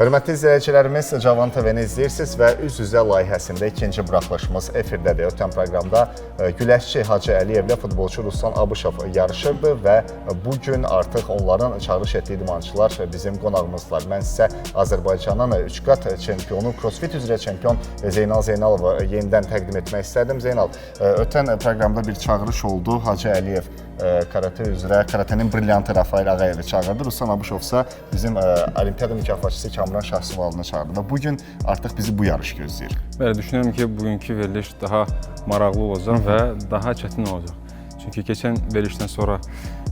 Hörmətli izləyicilərimiz, Cavan TV-ni izləyirsiniz və üz-üzə layihəsində ikinci buraxılışımız efirdədir. Ötən proqramda güləşçi Hacı Əliyevlə futbolçu Ruslan Abışov yarışırdı və bugün artıq onların çağırış etdiyi idmançılar bizim qonağımızlar. Mən sizə Azərbaycanın 3 qat çempionu, crossfit üzrə çempion Zeynal Zeynalovu yenidən təqdim etmək istərdim. Zeynal, ötən proqramda bir çağırış oldu. Hacı Əliyev karate üzrə, karatenin brilyantı Rafael Ağayevi çağırdı. Ruslan Abışovsa bizim olimpiyada mükafatçısı Kamran Şahsuvalını çağırdı və bugün artıq bizi bu yarış gözləyir. Bəli, düşünürəm ki, bugünkü veriliş daha maraqlı olacaq və daha çətin olacaq. Çünki keçən verilişdən sonra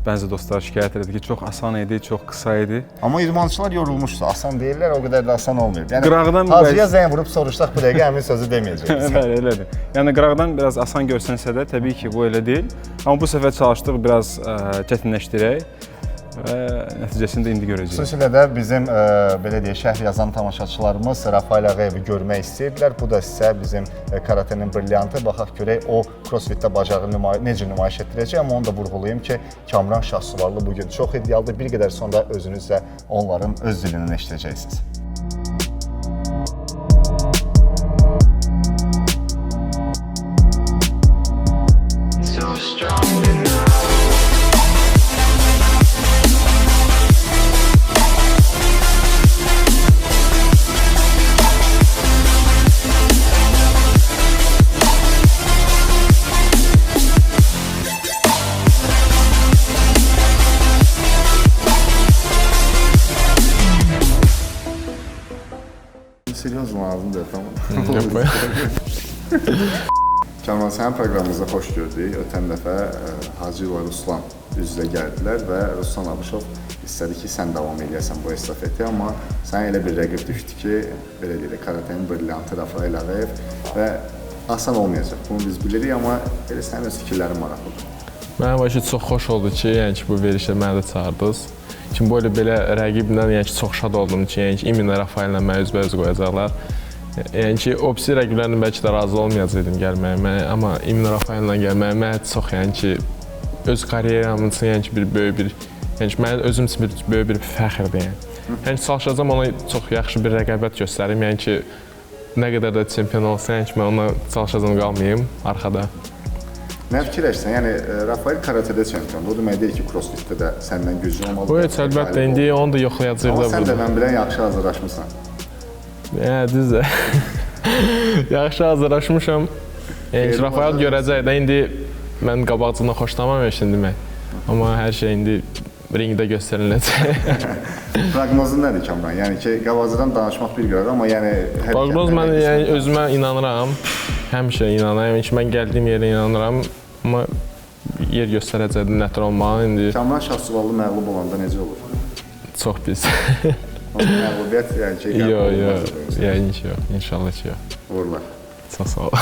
bəzi dostlar şikayət edirdi ki, çox asan idi, çox qısa idi. Amma idmançılar yorulmuşdu, asan deyirlər, o qədər də asan olmuyor. Yəni, Hacıya zəng vurub soruşdaq, bu dəqiqə həmin sözü deməyəcəksiniz. Bəli, elədir. Yəni, qıraqdan biraz asan görsənsə də, təbii ki, bu elə deyil. Amma bu səfər çalışdıq, biraz çətinləşdirək və nəticəsində indi görəcəyik. Xüsusilə də bizim, belə deyək, şərh yazan tamaşaçılarımız Rafael Ağayevi görmək istəyirdilər. Bu da sizə bizim karatenin brilyantı. Baxaq görək, o crossfitdə bacarığı necə nümayiş etdirəcək. Amma onu da vurğulayım ki, Kamran Şahsuvarlı bugün çox iddialıdır. Bir qədər sonra özünüz də onların öz dilindən eşidəcəksiniz. Seryoz lazımdır, tamam. Kamran, sənin proqramımıza xoş gördük. Ötən dəfə Hacı və Ruslan üz-üzə gəldilər və Ruslan Abışov istədi ki, sən davam edəsən bu estafeti, amma sənə elə bir rəqib düşdü ki, belə deyək, karatenin brilyantı Rafael Ağayev və asan olmayacaq. Bunu biz bilirik, amma elə sənin öz fikirlərin maraqlıdır. Mənim başı çox xoş oldu ki, yəni ki, bu verilişə mənə də çağırdınız. Çünki belə rəqiblə çox şad oldum ki, İminlə Rafaellə mənə üzbəüz qoyacaqlar. Yəni ki, o birisi rəqiblərlə bəlkə də razı olmayacaqdım gəlməyimə, amma İminlə Rafaellə gəlməyimə çox, yəni ki, öz karyeram üçün, yəni ki, mən özüm üçün böyük bir fəxrdir. Yəni ki, çalışacağım ona çox yaxşı bir rəqabət göstərim, yəni ki, nə qədər də çempion olsa, yəni ki, mən ona çalışacağım qalmayayım arxada. Nə fikirləşsən? Yəni, Rafael karatedə çempiondur. O demək deyil ki, crossfitdə də səndən güclü olmalı. Bu heç əlbəttə, indi onu da yoxlayacaq da burada. Amma sən də mən bilən yaxşı hazırlaşmışsan. Düzdür. Yaxşı hazırlaşmışam. Yəni, Rafael görəcək də, indi mən qabaqcılığına xoşlamam üçün demək. Amma hər şey indi ringdə göstəriləcək. Proqnozun nədir Kamran? Yəni ki, qabaqcadan danışmaq bir qədər, amma yəni... Proqnoz mən özümə inanıram. Həmişə inanıram ki, mən gəldiyim yerə inanıram. Amma yer göstərəcəkdir, nətər olmalı indi. Kamran Şahsuvallı məğlub olanda necə olur? Çox pis. Məğlubiyyət, yəni ki, qəbul olmaz. Yəni ki, yox. İnşallah ki, yox. Uğurlar. Çox sağ ol.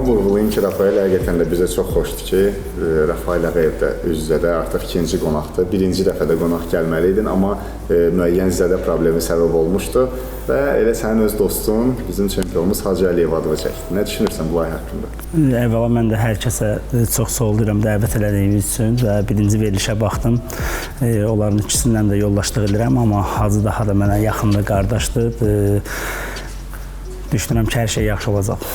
Vurğulayım ki, Rafael həqiqətən də bizə çox xoşdur ki, Rafael Ağayev də üz-üzədə artıq ikinci qonaqdır. Birinci dəfədə qonaq gəlməliydin, amma müəyyən zədə problemi səbəb olmuşdu və elə sənin öz dostun, bizim çempionumuz Hacı Əliyev adını çəkdi. Nə düşünürsən bu layihə haqqında? Əvvəla mən də hər kəsə çox sağ ol deyirəm dəvət elədiyiniz üçün və birinci verilişə baxdım. Onların ikisindən də yoldaşlıq edirəm, amma Hacı daha da mənə yaxındır, qardaşdır. Düşünürəm ki, hər şey yaxşı olacaq.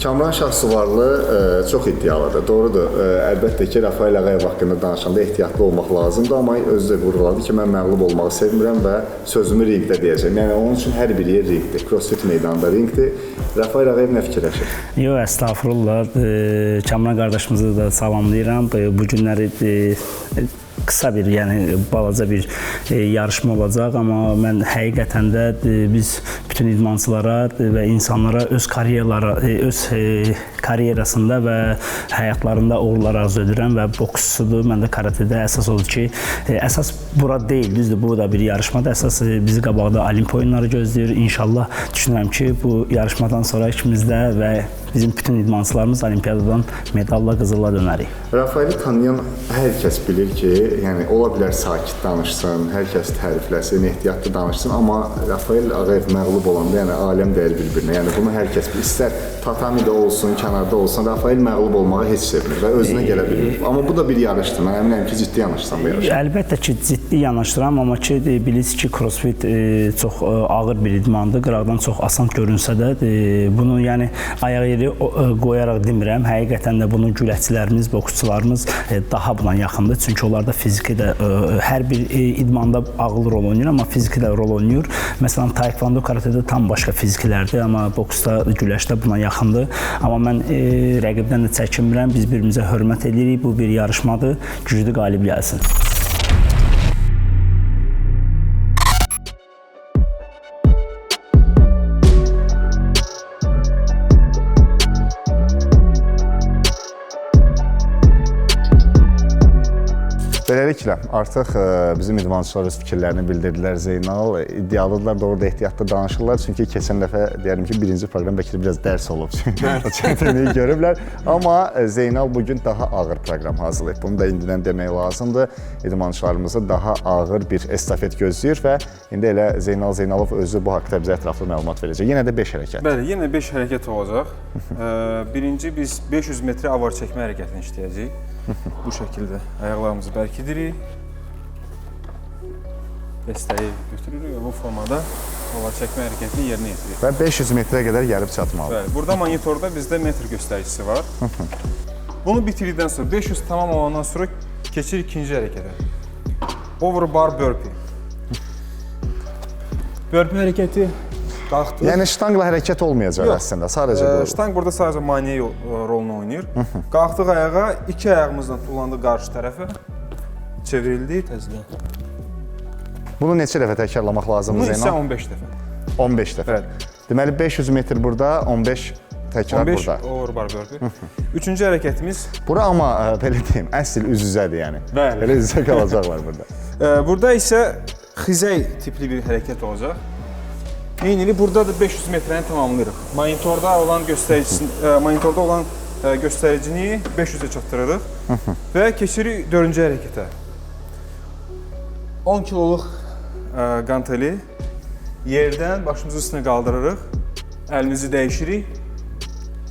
Kamran Şahsuvarlı çox iddialıdır, doğrudur. Əlbəttə ki, Rafael Ağayev haqqında danışanda ehtiyatlı olmaq lazımdır, amma özü də vurğuladı ki, mən məğlub olmağı sevmirəm və sözümü ringdə deyəcəm. Yəni, onun üçün hər bir yer ringdir, crossfit meydanında ringdir. Rafael Ağayev nə fikirləşir? Yox, əstağfurullah. Kamran qardaşımızı da salamlayıram. Bu günləri qısa bir, yəni balaca bir yarışma olacaq, amma mən həqiqətən də biz bütün idmançılara və insanlara öz karyeraları, öz karyerasında və həyatlarında uğurlar arzu edirəm və boksçudur. Mən də karatedə əsas odur ki, əsas bura deyil, düzdür, bu da bir yarışmadır. Əsas bizi qabaqda Olimpiya oyunları gözləyir. İnşallah düşünürəm ki, bu yarışmadan sonra ikimiz də və bizim bütün idmançılarımız Olimpiyadadan medalla, qızılla dönərik. Rafaeli tanıyan hər kəs bilir ki, yəni ola bilər sakit danışsın, hər kəs tərifləsin, ehtiyatlı danışsın, amma Rafael Ağayev məğlub olanda, yəni aləm dəyər bir-birinə. Yəni bunu hər kəs bilir. İstər tatamidə olsun, kənarda olsun, Rafael məğlub olmağı heç sevmir və özünə gələ bilir. Amma bu da bir yarışdır. Mən əminəm ki, ciddi yanaşsan bu yarışda. Əlbəttə ki, ciddi yanaşıram, amma ki, bilirsiniz ki, crossfit çox ağır bir idmandır. Qıraqdan çox asan görünsə də, bunu yəni ayaq yeri qoyaraq demirəm. Həqiqətən də bunun güləççilərimiz, boksçularımız daha buna yaxındır. Çünki onlarda fiziki də hər bir idmanda ağıl rol oynayır, amma fiziki də rol oynayır. Məsələn, taekwondo, karatedə tam başqa fizikilərdir, amma boksda, güləşdə buna yaxındır. Amma mən rəqibdən də çəkinmirəm. Biz bir-birimizə hörmət edirik. Bu bir yarışmadır. Güclü qalib gəlsin. Beləliklə, artıq bizim idmançılar öz fikirlərini bildirdilər. Zeynal iddialıdırlar, doğru da ehtiyatlı danışırlar. Çünki keçən dəfə deyərim ki, birinci proqram bəlkə də biraz dərs olub. O çətinliyi görüblər. Amma Zeynal bugün daha ağır proqram hazırlayıb. Bunu da indidən demək lazımdır. İdmançılarımızı daha ağır bir estafet gözləyir və indi elə Zeynal Zeynalov özü bu haqda bizə ətraflı məlumat verəcək. Yenə də 5 hərəkət. Bəli, yenə 5 hərəkət olacaq. Birinci biz 500 metrə avar çəkmə hərəkətini işləyəcəyik. Bu şəkildə ayaqlarımızı bərkidirik. Dəstəyi götürürük və bu formada avar çəkmə hərəkətini yerinə yetiririk. Və 500 metrə qədər gəlib çatmalı. Bəli, burada monitorda bizdə metr göstəricisi var. Bunu bitirdikdən sonra 500 tamam olandan sonra keçirik ikinci hərəkətə. Overbar burpee. Burpee hərəkəti qalxdıq. Yəni ştanqla hərəkət olmayacaq əslində, sadəcə bu. Ştanq burada sadəcə maneə rolunu oynayır. Qalxdıq ayağa, iki ayağımızla tullandı qarşı tərəfə. Çevrildi təzədən. Bunu neçə dəfə təkrarlamaq lazımdır Bunu isə Zeynal? 15 dəfə. 15 dəfə. Deməli 500 metr burada, 15 təkrar 15 burada. overbar burpee. Üçüncü hərəkətimiz. Bura amma belə deyim, əsl üz-üzədir yəni. Bəli. Belə üz-üzə qalacaqlar burada. Burada isə xizək tipli bir hərəkət olacaq. Eynilə burada da 500 metrəni tamamlayırıq. Monitorda olan göstəricini 500-ə çatdırırıq və keçirik 4-cü hərəkətə. 10 kiloluq qanteli yerdən başımızın üstünə qaldırırıq, əlimizi dəyişirik,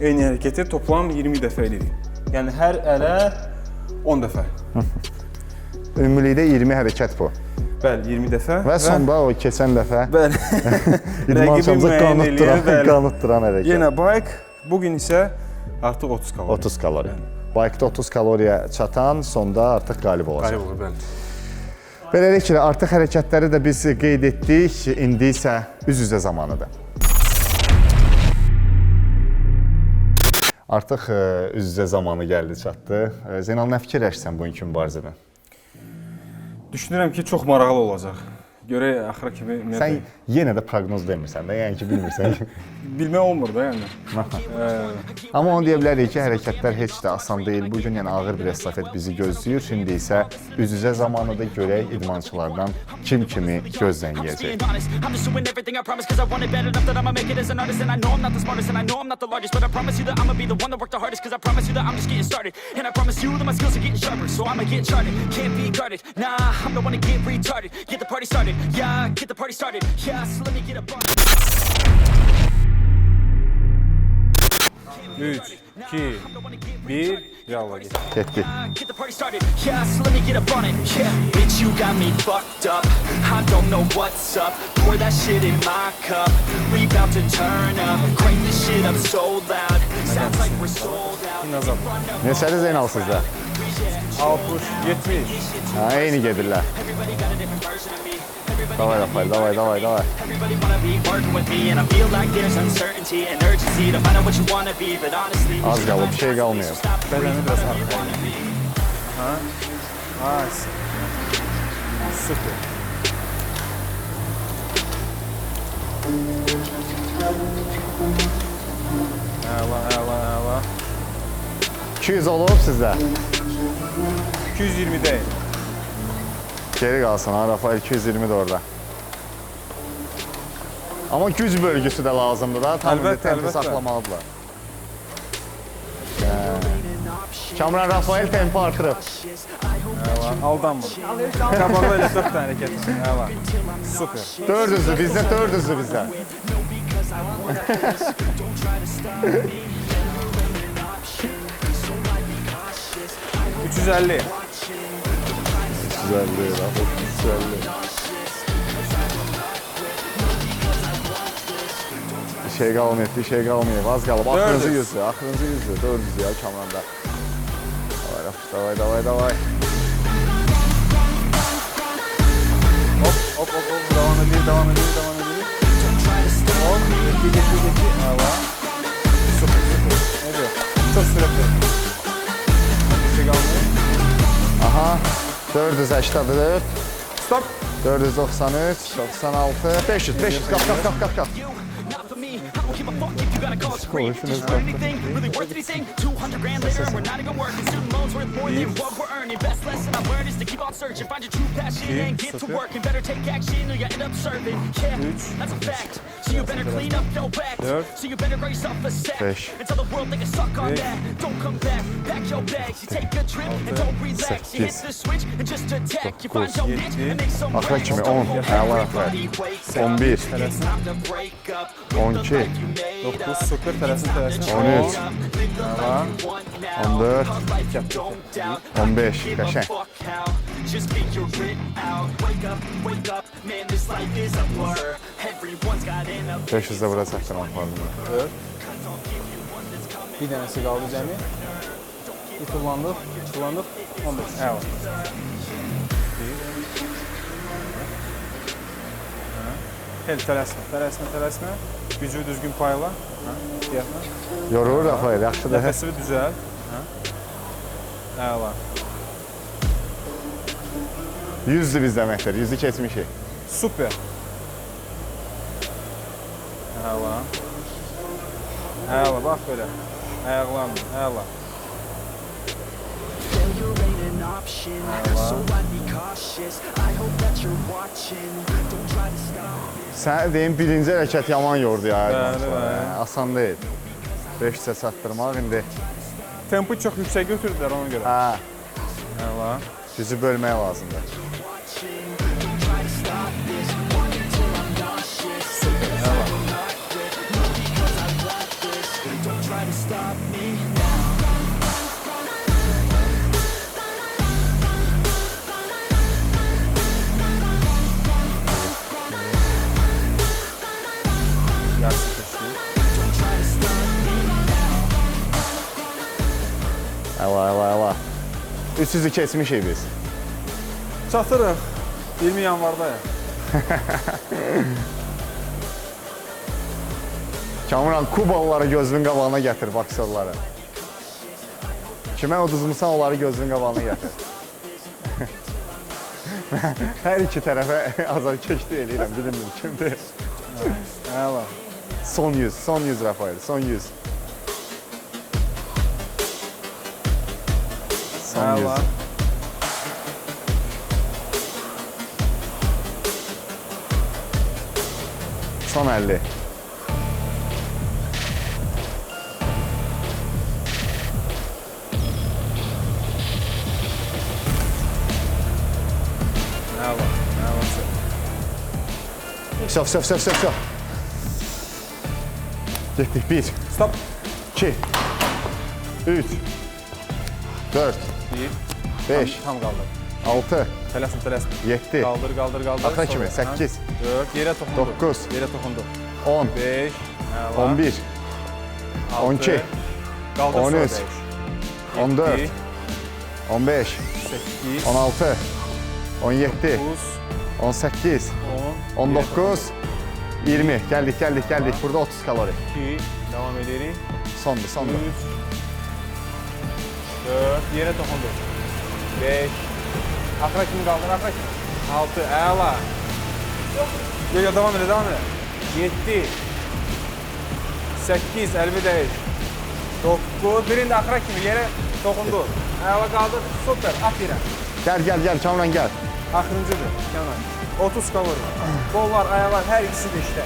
eyni hərəkəti toplam 20 dəfə edirik. Yəni hər ələ 10 dəfə. Ümumilikdə 20 hərəkət bu. Bəli, 20 dəfə. Və sonda o keçən dəfə idmançımızı qanıtdıran hərəkət. Yenə bike, bugün isə artıq 30 kalori. 30 kalori. Bike'da 30 kaloriya çatan sonda artıq qalib olacaq. Qalib olur, bəli. Beləliklə, artıq hərəkətləri də biz qeyd etdik, indi isə üz-üzə zamanıdır. Artıq üz-üzə zamanı gəldi, çatdı. Zeynal, nə fikirləşsən bugünkü mübarizədən? Düşünürəm ki, çox maraqlı olacaq. Görək, axıra kimi... Sən yenə də proqnoz vermirsən də, yəni ki, bilmirsən. Bilmək olmur da, yəni. Amma onu deyə bilərik ki, hərəkətlər heç də asan deyil. Bugün yəni ağır bir estafet bizi gözləyir. Şimdi isə üz-üzə zamanıdır, görək idmançılardan kim kimi gözləniləcək. Yeah, get the party started. Yeah, so let me get a bar. 3, 2, 1, yallah get. Getdik. Get the party started. Yeah, so let me get up on it. Yeah, bitch, you got me fucked up. I don't know what's up. Pour that shit in my cup. We about to turn up. Crank this shit up so loud. Sounds like we're sold out. Neçəli Zeynal sizdə? 60, 70. Ha, eyni gedirlər. Davay Rafael, davay. Everybody wanna be working with me, and I feel like there's uncertainty and urgency to find out what you wanna be, but honestly, Az qalıb, bir şey qalmıyor. Bədəni biraz arxaya. Ha? Nice. Süper. Əla. 200 olub sizdə. 220 değil. Geri qalsın ha, Rafael 220 də orada. Amma güc bölgüsü də lazımdır da, tam Əlbəttə, tempi əlbəttə. saxlamalıdırlar. Kamran Rafael tempi artırıb. Aldanma. Qabaqda elə 4 dənə hərəkət var. Super. 400'dür bizdə, 400'dür bizdə. 350. 350 lira, 350. Bir şey qalmayıb, bir şey qalmayıb. Az qalıb. Axırıncı 400. yüzdür, axırıncı yüzdür. 400 ya Kamranda. Davay, davay, davay. Hop. Devam edelim. 10. Geçti. Hava. Super. Ne diyor? Çok süratli. Bir şey kalmıyor. Aha, 484, Stop. 493, 96, 500, kalk. Not for me. I don't give a fuck if you got a call screen. Just for anything, really worth anything. 200 grand later, and we're not even working. Student loans worth more than what we're earning. Best lesson I learned is to keep on searching. Find your true passion and get to work. And better take action or you end up serving. Yeah, that's a fact. So you better clean up your act. So you better grow yourself a sack. And tell the world they can suck on that. Don't come back, pack your bags. You take a trip and don't relax. You hit the switch and just attack. You find your niche and make some Axıra kimi 10, əla Rafael. 11, 12, 9 super. Terasın. 13, Hava. 14, 15, qəşəng. Just figure it out. Wake up, man, this life is a blur. Everyone's got an 500 də bura çəkdirəm formunu. Bir dənəsi qaldı cəmi. Kullandık. 15. Evet. El tələsmə. Gücü düzgün payla. Fiyatla. Yorulur Rafael, yaxşıdır. Nəfəsini düzəl. Əla. 100'dür biz deməkdir, 100'ü keçmişik. Super. Əla. Bax belə. Ayaqlanma. Əla. failure ain't an option. So I'd be cautious. I hope that you're watching. Don't try to stop it. Sənə deyim, birinci hərəkət yaman yordu ya. Bəli. Asan deyil. 500'ə çatdırmaq indi. Tempo çox yüksək götürdülər ona görə. Hə, Əla. gücü bölmək lazımdır. Don't try to stop this. Walk until I'm nauseous. Əla. Because I want this. Don't try to stop me. Yarısı keçdi. Don't try to stop me. Əla. 300'ü keçmişik biz. Çatırıq. 20 yanvarda ya. Kamran, Kubalıları gözünün qabağına gətir, boksörləri. Kimə uduzmusan, onları gözünün qabağına gətir. Hər iki tərəfə azarkeşlik eləyirəm, bilmiyorum kimdir. Əla. Son 100 Rafael, son 100. Son 100. Əla. Son 50. Все. Getdik. 1, Stop. 2, 3, 4, 5, Tam qaldır. 6, Tələsmə. 7, Qaldır. Axıra kimi, 8, 4, yerə toxundu. 9, Yerə toxundu. 10, 5, 11, 12, qaldır 13, sonra 14, 5, 15, 8, 16, 17, 9, 18, 10, 19, 20. Gəldik. Burada 30 kalori. 2, devam edirik. Sondur. 3, 4, yerə toxundu. 5, axıra kimi qaldır, 6, əla. Yox, devam elə. 7, 8, əlbi dəyiş. 9, birində axıra kimi yerə Toxundu. Əla qaldır. Super. Aferin. Gəl, Kamran gəl. Axırıncıdır. Kamran. 30 kalori. Qollar, ayaqlar hər ikisi də işdə.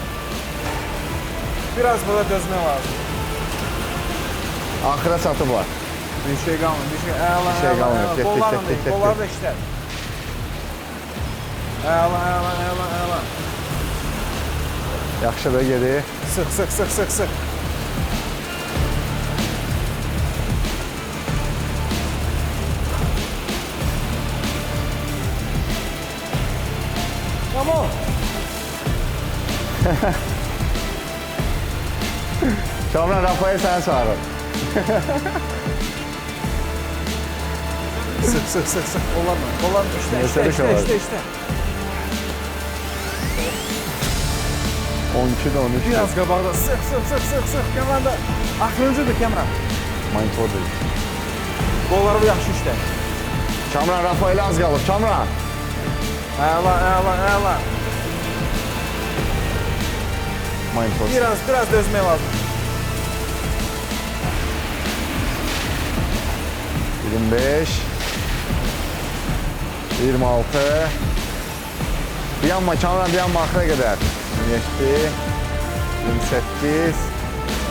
Biraz burada dözmək lazım. Axıra çatı var. Bir şey qalmır. Bir şey. Əla, Bir şey qalmır. Get, Qollarla get, deyil. get, Qollar get. da işdə. Əla. Yaxşıdır, geri. Sıx. Come on. Kamran, Rafael səni çağırır. Sıx. Qollarla Mesele şu var. işdə. 12'de 13'de. Biraz qabaqda. Sıx. Kamran da axırıncıdır Kamran. Monitor değil. Qolları yaxşı işdə. Kamran, Rafael az qalır. Kamran. Əla. Monitor. Biraz dözmək lazım. 25. 26. Dayanma Kamran, dayanma axıra qədər. 27. 28.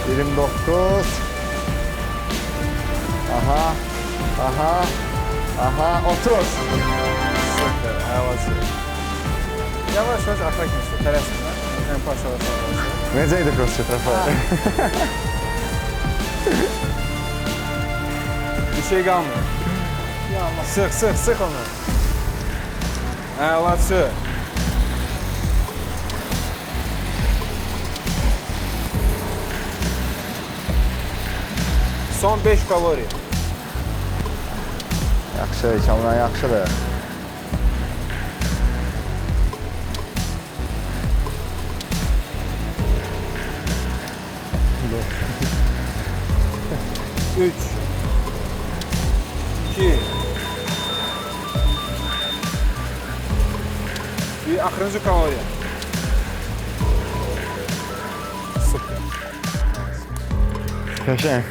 29. Aha. 30. Super, əlaçı. Yavaş arxa kimi tələsmə. Ən parçalasın. Necə idi crossfit, Rafael? Bir şey qalmır. Sıx onu. Əlaçı. Son 5 kalori. Yaxşı, Kamran, yaxşıdır. Üç. 2. Bir axırıncı kalori. Super. Qəşəng.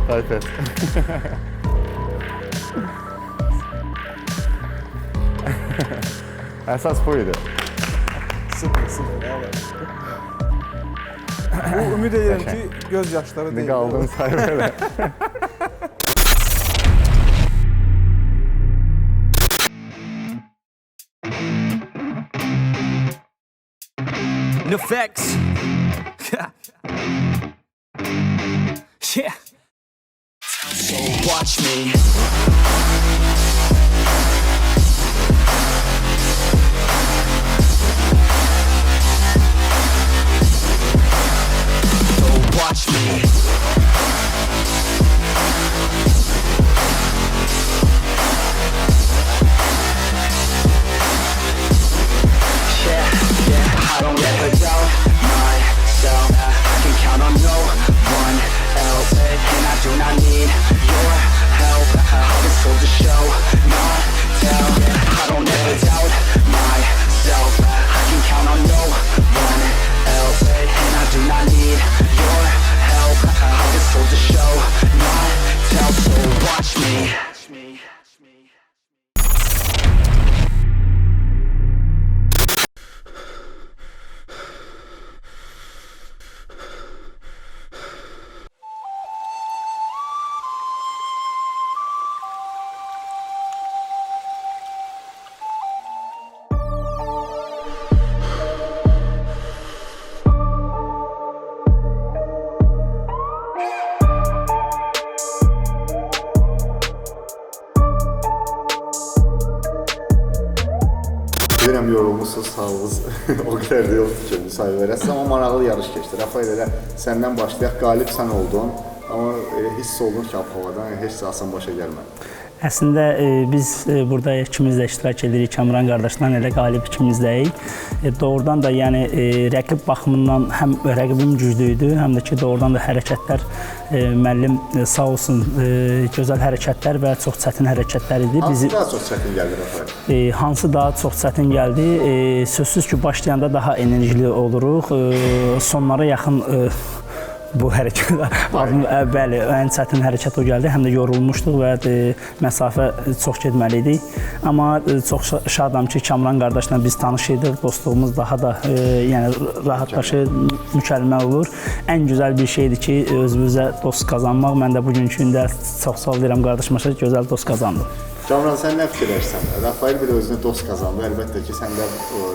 Tayf et. Əsas bu idi. Super. Bu ümid edirəm ki, göz yaşları Ne deyil. qaldın sayı Nefex. Yeah. So watch me. So watch me. Yeah, I don't ever doubt myself. I can count on no one else, and I do not need your help. I was told to show, not tell. I don't ever doubt myself. I can count on no one else, and I do not need your help. I was told to show, not tell. So watch me. Bilirəm yorulmuşsunuz, sağlığınız o qədər də yoxdur ki, müsahibə verəsiniz, amma maraqlı yarış keçdi. Rafael, elə səndən başlayaq, qalib sən oldun, amma hiss olunur ki, havadan heç də asan başa gəlmədi. Əslində biz burada ikimiz də iştirak edirik. Kamran qardaşla elə qalib ikimizdəyik. Doğrudan da yəni rəqib baxımından həm rəqibim güclü idi, həm də ki doğrudan da hərəkətlər müəllim sağ olsun gözəl hərəkətlər və çox çətin hərəkətlər idi. Hansı daha çox çətin gəldi Rafael? Hansı daha çox çətin gəldi? Sözsüz ki başlayanda daha enerjili oluruq. Sonlara yaxın bu hərəkət bəli, ən çətin hərəkət o gəldi. Həm də yorulmuşduq və məsafə çox getməli idik. Amma çox şadam ki, Kamran qardaşla biz tanış idik. Dostluğumuz daha da yəni rahatlaşır, mükəmməl olur. Ən gözəl bir şeydir ki, özümüzə dost qazanmaq. Mən də bugünkü gündə çox sağ ol deyirəm qardaşıma, gözəl dost qazandım. Kamran, sən nə fikirləşsən? Rafael bir özünə dost qazandı. Əlbəttə ki, sən də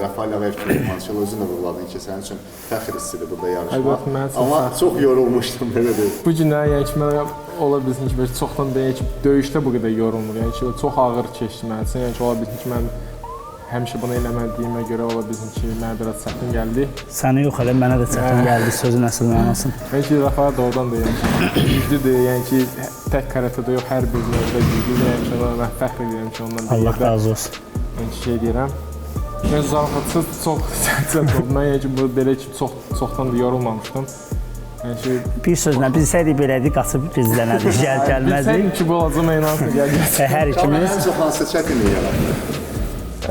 Rafael Ağayev kimi idmançılı özün də vurguladın ki, sənin üçün fəxr hissidir burada yarışmaq. Amma çox yorulmuşdum, belə deyil. Bu günə yəni ki, mənə ola bilsin ki, çoxdan deyək ki, döyüşdə bu qədər yorulmur. Yəni ki, çox ağır keçdi mənim üçün. Yəni ki, ola bilsin ki, mən həmişə bunu eləmədiyimə görə ola bilsin ki, mənə biraz çətin gəldi. Səni yox elə, mənə də çətin gəldi, sözün əslində anasın. Yəni ki, Rafael doğrudan da güclüdür, yəni ki, tək karatədə yox, hər bir növdə güclüdür. Yəni ki, mən fəxr edirəm ki, ondan bir Allah razı olsun. Yəni ki, şey deyirəm. Yəni zarafatsız çox çətin oldu. Mən yəni ki, belə ki, çoxdan da yorulmamışdım. Yəni ki, bir sözlə bilsəydik belədik, qaçıb gizlənərdik, gəlməzdik. Bilsəydim ki, bu olacaq mən inanırdım gələcək. Hər ikimiz. Ən çox hansı çətinlik yaratdı?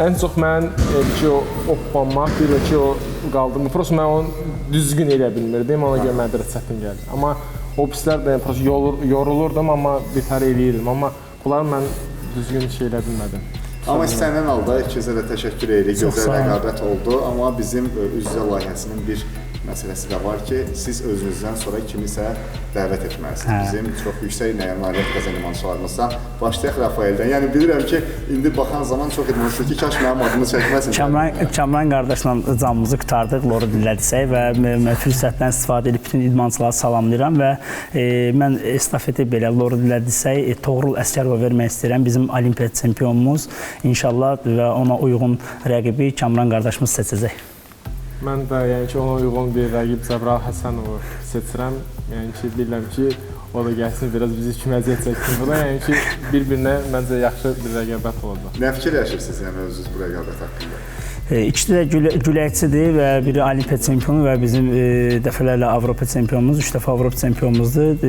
Ən çox mən ki, o oplanmaq, bir ki, o qaldım. Prosto mən onu düzgün eləyə bilmirdim, ona görə mənə biraz çətin gəldi. Amma o pislər də prosto yorulurdum, amma bitər eləyirdim. Amma bunları mən düzgün şey elə bilmədim. Amma istənilən halda ikizə də təşəkkür edirik. Gözəl rəqabət oldu. Amma bizim üz-üzə layihəsinin bir məsələsi də var ki, siz özünüzdən sonra kimisə dəvət etməlisiniz. Bizim çox yüksək nailiyyət qazan idmançılarımızdan başlayaq Rafaeldən. Yəni bilirəm ki, indi baxan zaman çox idmançıdır ki, kaş mənim adımı çəkməsin. Kamran qardaşla camımızı qurtardıq, loru dillədirsək və fürsətdən istifadə edib bütün idmançıları salamlayıram və mən estafeti belə loru dillədirsək Toğrul Əsgərova vermək istəyirəm. Bizim olimpiya çempionumuz inşallah və ona uyğun rəqibi Kamran qardaşımız seçəcək. Mən də yəni ki, ona uyğun bir rəqib Cəbral Həsənovu seçirəm. Yəni ki, bilirəm ki, o da gəlsin, biraz bizi kimi əziyyət çəksin burada. Yəni ki, bir-birinə məncə yaxşı bir rəqabət olacaq. Nə fikirləşirsiniz yəni özünüz bu rəqabət haqqında? İkisi də güləçidir və biri olimpiya çempionu və bizim dəfələrlə Avropa çempionumuz, 3 dəfə Avropa çempionumuzdur.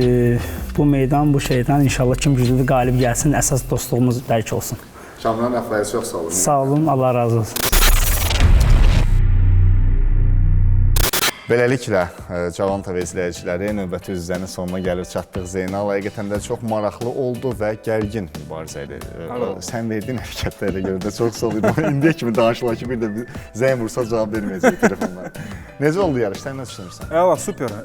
Bu meydan, bu şeydən inşallah kim güclüdür, qalib gəlsin, əsas dostluğumuz bərk olsun. Kamran, Rafael, çox sağ olun. Sağ olun, Allah razı olsun. Beləliklə, Cavan TV izləyiciləri, növbəti üz-üzənin sonuna gəlir çatdıq. Zeynal, həqiqətən də çox maraqlı oldu və gərgin mübarizə idi. Sən verdiyin hərəkətlərə görə də çox sağ olun. İndiyə kimi danışılar ki, bir də zəng vursa cavab verməyəcək telefonlara. Necə oldu yarış? Sən nə düşünürsən? Əla, super.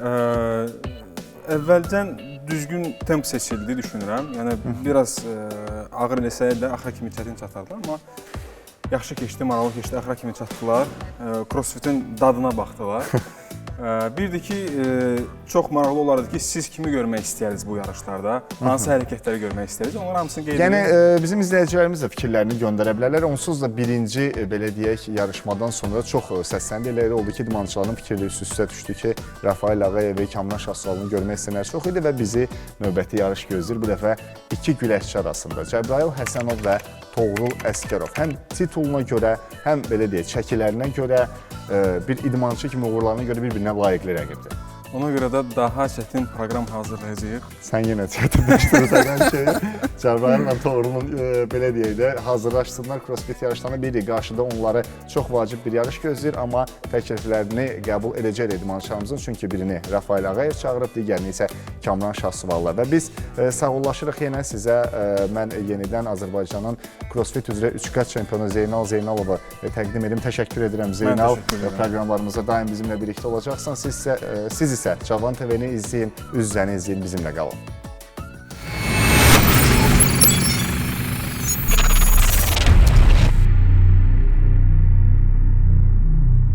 Əvvəlcən düzgün temp seçildi, düşünürəm. Yəni, biraz ağır eləsəydi də axıra kimi çətin çatardı, amma yaxşı keçdi, maraqlı keçdi, axıra kimi çatdılar. Crossfit'in dadına baxdılar. Bir də ki, çox maraqlı olardı ki, siz kimi görmək istəyirsiniz bu yarışlarda, hansı hərəkətləri görmək istəyirsiniz, onları hamısını qeyd edin. Yəni, bizim izləyicilərimiz də fikirlərini göndərə bilərlər. Onsuz da birinci, belə deyək, yarışmadan sonra çox səsləndiləri oldu ki, idmançıların fikirləri üst-üstə düşdü ki, Rafael Ağayevi, Kamran Şahsualını görmək istəyənlər çox idi və bizi növbəti yarış gözləyir. Bu dəfə iki güləşçi arasında Cəbrayıl Həsənov və Toğrul Əsgərov. Həm tituluna görə, həm belə deyək, çəkilərinə görə, bir idmançı kimi uğurlarına görə bir-birinə layiqli rəqibdir. Ona görə də daha çətin proqram hazırlayacağıq. Sən yenə çətinləşdirirsən hər şeyi. Cəbrayıl'la Toğrul'un belə deyək də hazırlaşsınlar crossfit yarışlarına. Biri qarşıda onları çox vacib bir yarış gözləyir, amma təkliflərini qəbul edəcək idmançılarımızın. Çünki birini Rafael Ağayev çağırıb, digərini isə Kamran Şahsual'la. Və biz sağollaşırıq yenə sizə. Mən yenidən Azərbaycanın crossfit üzrə 3 qat çempionu Zeynal Zeynalova təqdim edim. Təşəkkür edirəm Zeynal. Proqramlarımızda daim bizimlə birlikdə olacaqsan. Siz isə Cavan TV-ni izləyin, üz-üzəni izləyin, bizimlə qalın.